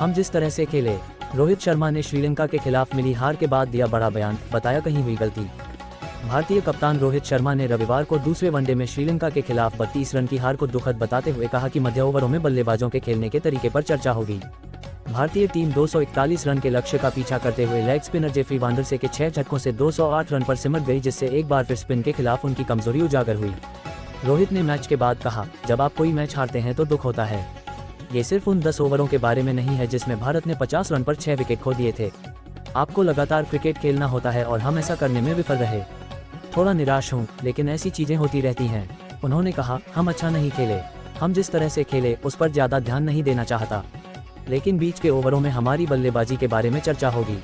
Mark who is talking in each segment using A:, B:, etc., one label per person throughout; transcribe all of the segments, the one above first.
A: हम जिस तरह से खेले। रोहित शर्मा ने श्रीलंका के खिलाफ मिली हार के बाद दिया बड़ा बयान, बताया कहीं हुई गलती। भारतीय कप्तान रोहित शर्मा ने रविवार को दूसरे वनडे में श्रीलंका के खिलाफ 32 रन की हार को दुखद बताते हुए कहा कि मध्य ओवरों में बल्लेबाजों के खेलने के तरीके पर चर्चा होगी। भारतीय टीम 241 रन के लक्ष्य का पीछा करते हुए लेग स्पिनर जेफरी वांडरसे के 6 झटकों से 208 रन पर सिमट गई, जिससे एक बार फिर स्पिन के खिलाफ उनकी कमजोरी उजागर हुई। रोहित ने मैच के बाद कहा, जब आप कोई मैच हारते हैं तो दुख होता है। ये सिर्फ उन 10 ओवरों के बारे में नहीं है जिसमें भारत ने 50 रन पर 6 विकेट खो दिए थे। आपको लगातार क्रिकेट खेलना होता है और हम ऐसा करने में विफल रहे। थोड़ा निराश हूँ, लेकिन ऐसी चीजें होती रहती हैं। उन्होंने कहा, हम अच्छा नहीं खेले, हम जिस तरह से खेले उस पर ज्यादा ध्यान नहीं देना चाहता, लेकिन बीच के ओवरों में हमारी बल्लेबाजी के बारे में चर्चा होगी।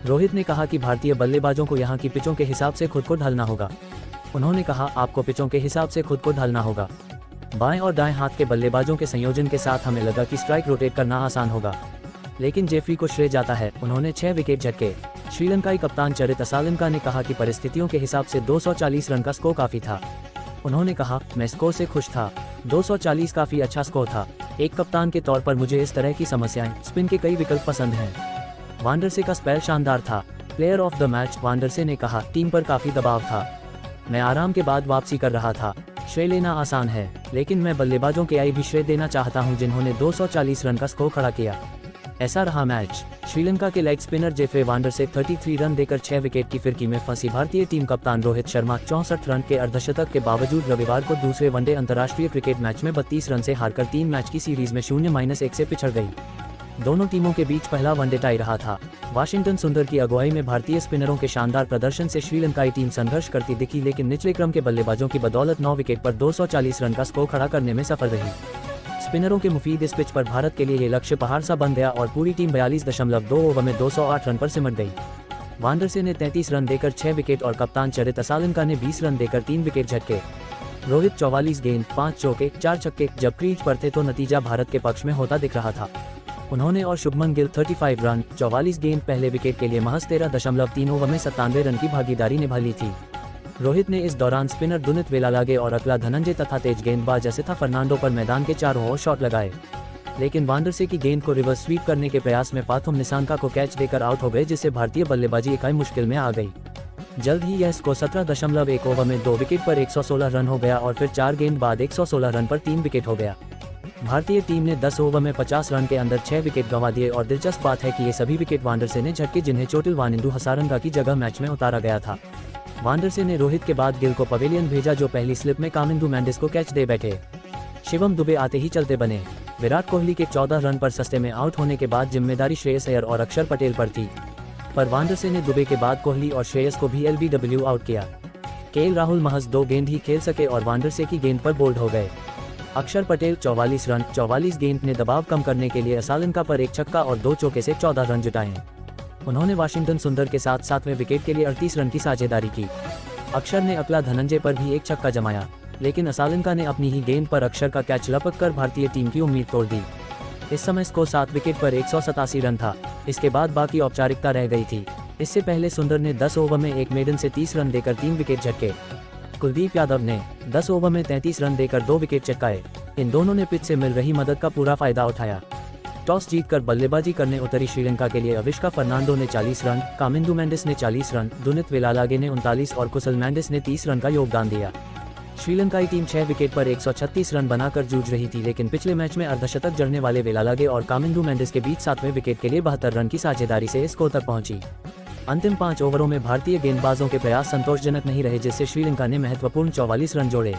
A: रोहित ने कहा कि भारतीय बल्लेबाजों को यहाँ की पिचों के हिसाब से खुद को ढालना होगा। उन्होंने कहा, आपको पिचों के हिसाब से खुद को ढालना होगा। बाएं और दाएं हाथ के बल्लेबाजों के संयोजन के साथ हमें लगा कि स्ट्राइक रोटेट करना आसान होगा, लेकिन जेफरी को श्रेय जाता है, उन्होंने 6 विकेट झटके। श्रीलंकाई कप्तान चरित असालनका ने कहा कि परिस्थितियों के हिसाब से 240 रन का स्कोर काफी था। उन्होंने कहा, मैं स्कोर से खुश था, 240 काफी अच्छा स्कोर था। एक कप्तान के तौर पर मुझे इस तरह की समस्याएं, स्पिन के कई विकल्प पसंद हैं। वांडरसे का स्पेल शानदार था। प्लेयर ऑफ द मैच वांडरसे ने कहा, टीम पर काफी दबाव था, मैं आराम के बाद वापसी कर रहा था। श्रेय लेना आसान है, लेकिन मैं बल्लेबाजों के आई भी श्रेय देना चाहता हूं जिन्होंने 240 रन का स्कोर खड़ा किया। ऐसा रहा मैच। श्रीलंका के लेग स्पिनर जेफरे वांडरसे 33 रन देकर 6 विकेट की फिरकी में फंसी भारतीय टीम कप्तान रोहित शर्मा 64 रन के अर्धशतक के बावजूद रविवार को दूसरे वनडे अंतर्राष्ट्रीय क्रिकेट मैच में 32 रन से हारकर 3 मैच की सीरीज में 0-1 से पिछड़ गई। दोनों टीमों के बीच पहला वनडे टाई रहा था। वाशिंगटन सुंदर की अगुवाई में भारतीय स्पिनरों के शानदार प्रदर्शन से श्रीलंकाई टीम संघर्ष करती दिखी, लेकिन निचले क्रम के बल्लेबाजों की बदौलत 9 विकेट पर 240 रन का स्कोर खड़ा करने में सफल रही। स्पिनरों के मुफीद इस पिच पर भारत के लिए ये लक्ष्य पहाड़ सा बन गया और पूरी टीम 42.2 ओवर में 208 रन पर सिमट गई। वांडरसे ने 33 रन देकर 6 विकेट और कप्तान चरित असालनका ने 20 रन देकर 3 विकेट झटके। रोहित 44 गेंद 5 चौके 4 छक्के जब क्रीज पर थे तो नतीजा भारत के पक्ष में होता दिख रहा था। उन्होंने और शुभमन गिल 35 रन 44 गेंद पहले विकेट के लिए महज 13.3 ओवर में 97 रन की भागीदारी निभा ली थी। रोहित ने इस दौरान स्पिनर दुनित वेलालागे और अकला धनंजय तथा तेज गेंदबाज असिथा फर्नांडो पर मैदान के चारों ओर शॉट लगाए, लेकिन वांडरसे की गेंद को रिवर्स स्वीप करने के प्रयास में पाथुम निसांका को कैच देकर आउट हो गए, जिससे भारतीय बल्लेबाजी इकाई मुश्किल में आ गई। जल्द ही यह स्कोर 17.1 ओवर में 2 विकेट पर 116 रन हो गया और फिर 4 गेंद बाद 116 रन पर 3 विकेट हो गया। भारतीय टीम ने 10 ओवर में 50 रन के अंदर 6 विकेट गंवा दिए और दिलचस्प बात है कि ये सभी विकेट वांडरसे ने झटके, जिन्हें चोटिल वानिंदु हसारंगा की जगह मैच में उतारा गया था। वांडरसे ने रोहित के बाद गिल को पवेलियन भेजा, जो पहली स्लिप में कामिंदु मेंडिस को कैच दे बैठे। शिवम दुबे आते ही चलते बने। विराट कोहली के 14 रन पर सस्ते में आउट होने के बाद जिम्मेदारी श्रेयस अय्यर और अक्षर पटेल पर थी, पर वांडरसे ने दुबे के बाद कोहली और श्रेयस को भी LBW आउट किया। केएल राहुल महज 2 गेंद ही खेल सके और वांडरसे की गेंद पर बोल्ड हो गए। अक्षर पटेल 44 रन 44 गेंद ने दबाव कम करने के लिए असालनका पर 1 छक्का और 2 चौके से 14 रन जुटाए। उन्होंने वाशिंगटन सुंदर के साथ 7वें विकेट के लिए 38 रन की साझेदारी की। अक्षर ने अकला धनंजय पर भी 1 छक्का जमाया, लेकिन असालनका ने अपनी ही गेंद पर अक्षर का कैच लपक कर भारतीय टीम की उम्मीद तोड़ दी। इस समय स्कोर 7 विकेट पर 187 रन था। इसके बाद बाकी औपचारिकता रह गई थी। इससे पहले सुंदर ने 10 ओवर में एक मेडन से 30 रन देकर 3 विकेट झटके। कुलदीप यादव ने 10 ओवर में 33 रन देकर 2 विकेट चटकाए। इन दोनों ने पिच से मिल रही मदद का पूरा फायदा उठाया। टॉस जीतकर बल्लेबाजी करने उतरी श्रीलंका के लिए अविष्का फर्नांडो ने 40 रन, कामिंदु मेंडिस ने 40 रन, दुनित वेलालागे ने 39 और कुशल मेंडिस ने 30 रन का योगदान दिया। श्रीलंकाई टीम 6 विकेट पर 136 रन बनाकर जूझ रही थी, लेकिन पिछले मैच में अर्धशतक जड़ने वाले वेलालागे और कामिंदु मेंडिस के बीच 7वें विकेट के लिए 72 रन की साझेदारी से स्कोर तक पहुंची। अंतिम 5 ओवरों में भारतीय गेंदबाजों के प्रयास संतोषजनक नहीं रहे, जिससे श्रीलंका ने महत्वपूर्ण 44 रन जोड़े।